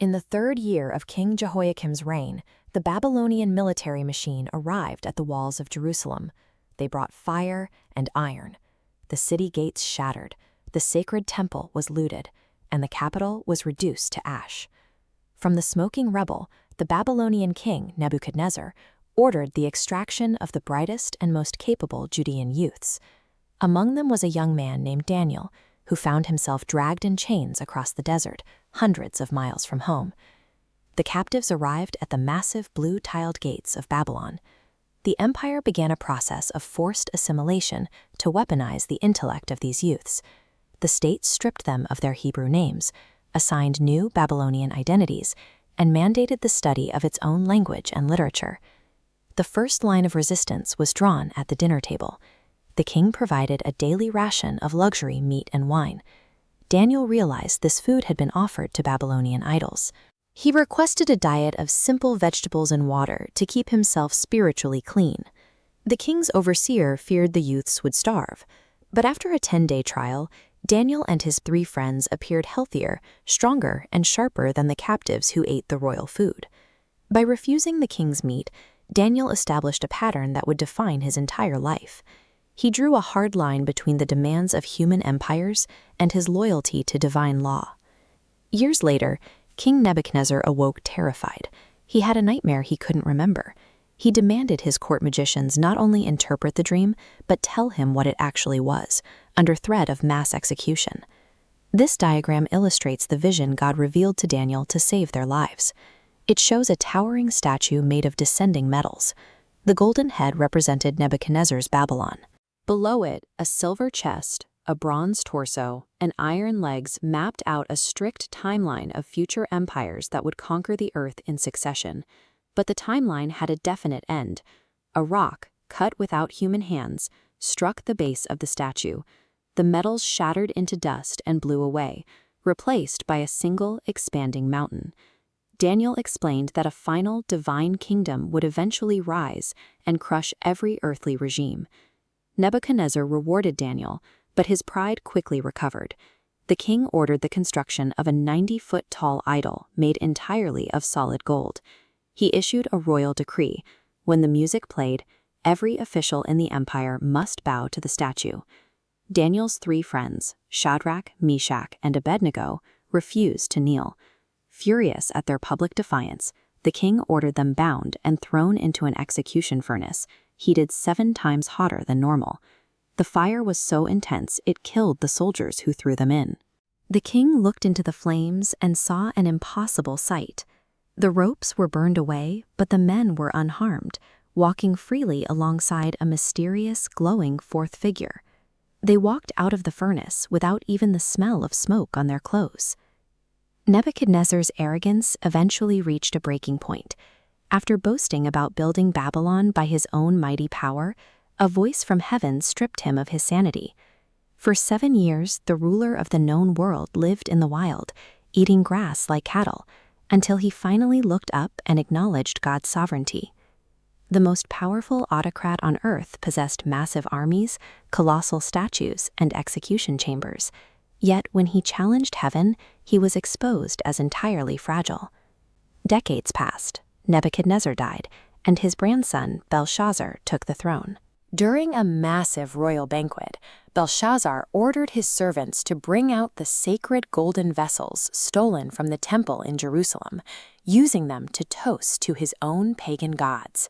In the 3rd year of King Jehoiakim's reign, the Babylonian military machine arrived at the walls of Jerusalem. They brought fire and iron. The city gates shattered, the sacred temple was looted, and the capital was reduced to ash. From the smoking rubble, the Babylonian king, Nebuchadnezzar, ordered the extraction of the brightest and most capable Judean youths. Among them was a young man named Daniel, who found himself dragged in chains across the desert, hundreds of miles from home. The captives arrived at the massive blue-tiled gates of Babylon. The empire began a process of forced assimilation to weaponize the intellect of these youths. The state stripped them of their Hebrew names, assigned new Babylonian identities, and mandated the study of its own language and literature. The first line of resistance was drawn at the dinner table. The king provided a daily ration of luxury meat and wine. Daniel realized this food had been offered to Babylonian idols. He requested a diet of simple vegetables and water to keep himself spiritually clean. The king's overseer feared the youths would starve, but after a 10-day trial, Daniel and his 3 friends appeared healthier, stronger, and sharper than the captives who ate the royal food. By refusing the king's meat, Daniel established a pattern that would define his entire life. He drew a hard line between the demands of human empires and his loyalty to divine law. Years later, King Nebuchadnezzar awoke terrified. He had a nightmare he couldn't remember. He demanded his court magicians not only interpret the dream, but tell him what it actually was, under threat of mass execution. This diagram illustrates the vision God revealed to Daniel to save their lives. It shows a towering statue made of descending metals. The golden head represented Nebuchadnezzar's Babylon. Below it, a silver chest, a bronze torso, and iron legs mapped out a strict timeline of future empires that would conquer the earth in succession. But the timeline had a definite end. A rock, cut without human hands, struck the base of the statue. The metals shattered into dust and blew away, replaced by a single expanding mountain. Daniel explained that a final divine kingdom would eventually rise and crush every earthly regime. Nebuchadnezzar rewarded Daniel, but his pride quickly recovered. The king ordered the construction of a 90-foot-tall idol made entirely of solid gold. He issued a royal decree. When the music played, every official in the empire must bow to the statue. Daniel's 3 friends, Shadrach, Meshach, and Abednego, refused to kneel. Furious at their public defiance, the king ordered them bound and thrown into an execution furnace, heated 7 times hotter than normal. The fire was so intense it killed the soldiers who threw them in. The king looked into the flames and saw an impossible sight. The ropes were burned away, but the men were unharmed, walking freely alongside a mysterious, glowing 4th figure. They walked out of the furnace without even the smell of smoke on their clothes. Nebuchadnezzar's arrogance eventually reached a breaking point. After boasting about building Babylon by his own mighty power, a voice from heaven stripped him of his sanity. For 7 years, the ruler of the known world lived in the wild, eating grass like cattle, until he finally looked up and acknowledged God's sovereignty. The most powerful autocrat on earth possessed massive armies, colossal statues, and execution chambers. Yet when he challenged heaven, he was exposed as entirely fragile. Decades passed. Nebuchadnezzar died, and his grandson, Belshazzar, took the throne. During a massive royal banquet, Belshazzar ordered his servants to bring out the sacred golden vessels stolen from the temple in Jerusalem, using them to toast to his own pagan gods.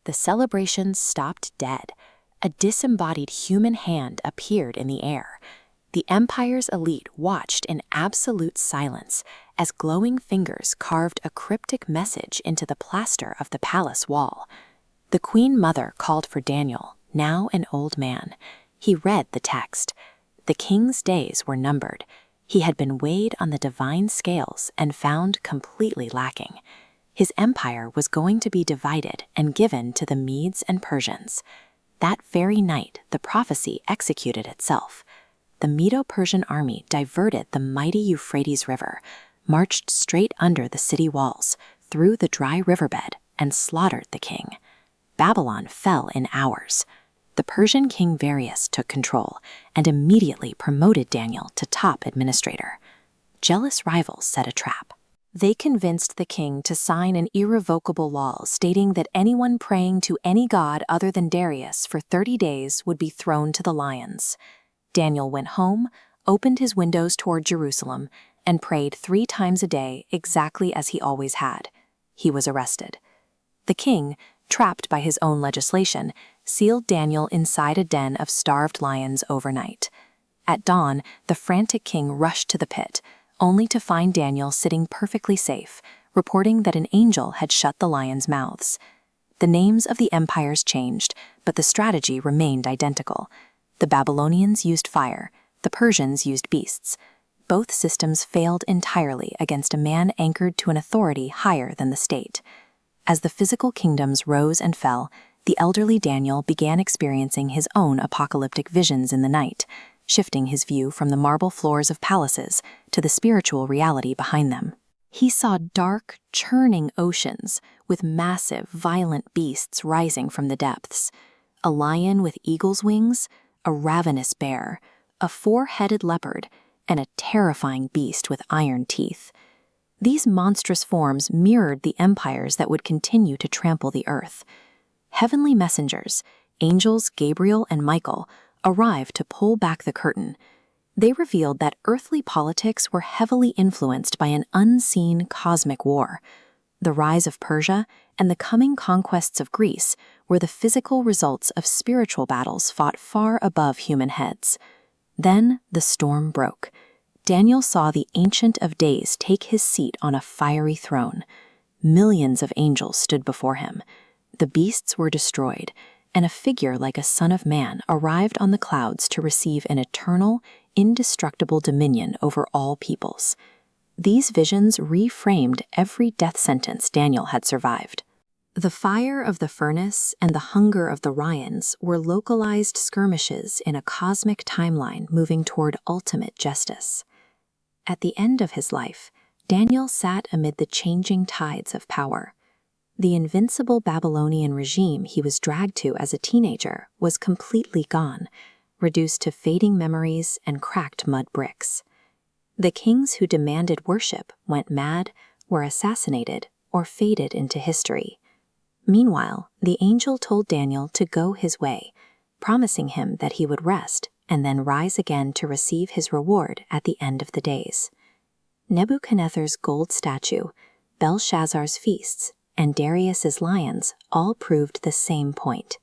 The celebration stopped dead. A disembodied human hand appeared in the air. The empire's elite watched in absolute silence as glowing fingers carved a cryptic message into the plaster of the palace wall. The queen mother called for Daniel, now an old man. He read the text. The king's days were numbered. He had been weighed on the divine scales and found completely lacking. His empire was going to be divided and given to the Medes and Persians. That very night, the prophecy executed itself. The Medo-Persian army diverted the mighty Euphrates River, marched straight under the city walls, through the dry riverbed, and slaughtered the king. Babylon fell in hours. The Persian king Varius took control and immediately promoted Daniel to top administrator. Jealous rivals set a trap. They convinced the king to sign an irrevocable law stating that anyone praying to any god other than Darius for 30 days would be thrown to the lions. Daniel went home, opened his windows toward Jerusalem, and prayed 3 times a day exactly as he always had. He was arrested. The king, trapped by his own legislation, sealed Daniel inside a den of starved lions overnight. At dawn, the frantic king rushed to the pit, only to find Daniel sitting perfectly safe, reporting that an angel had shut the lions' mouths. The names of the empires changed, but the strategy remained identical. The Babylonians used fire, the Persians used beasts. Both systems failed entirely against a man anchored to an authority higher than the state. As the physical kingdoms rose and fell, the elderly Daniel began experiencing his own apocalyptic visions in the night, shifting his view from the marble floors of palaces to the spiritual reality behind them. He saw dark, churning oceans with massive, violent beasts rising from the depths. A lion with eagle's wings, a ravenous bear, a 4-headed leopard, and a terrifying beast with iron teeth. These monstrous forms mirrored the empires that would continue to trample the earth. Heavenly messengers, angels Gabriel and Michael, arrived to pull back the curtain. They revealed that earthly politics were heavily influenced by an unseen cosmic war. The rise of Persia and the coming conquests of Greece were the physical results of spiritual battles fought far above human heads. Then the storm broke. Daniel saw the Ancient of Days take his seat on a fiery throne. Millions of angels stood before him. The beasts were destroyed, and a figure like a son of man arrived on the clouds to receive an eternal, indestructible dominion over all peoples. These visions reframed every death sentence Daniel had survived. The fire of the furnace and the hunger of the lions were localized skirmishes in a cosmic timeline moving toward ultimate justice. At the end of his life, Daniel sat amid the changing tides of power. The invincible Babylonian regime he was dragged to as a teenager was completely gone, reduced to fading memories and cracked mud bricks. The kings who demanded worship went mad, were assassinated, or faded into history. Meanwhile, the angel told Daniel to go his way, promising him that he would rest and then rise again to receive his reward at the end of the days. Nebuchadnezzar's gold statue, Belshazzar's feasts, and Darius's lions all proved the same point.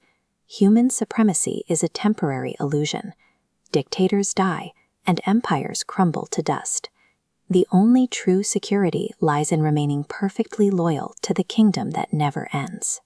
Human supremacy is a temporary illusion. Dictators die, and empires crumble to dust. The only true security lies in remaining perfectly loyal to the kingdom that never ends.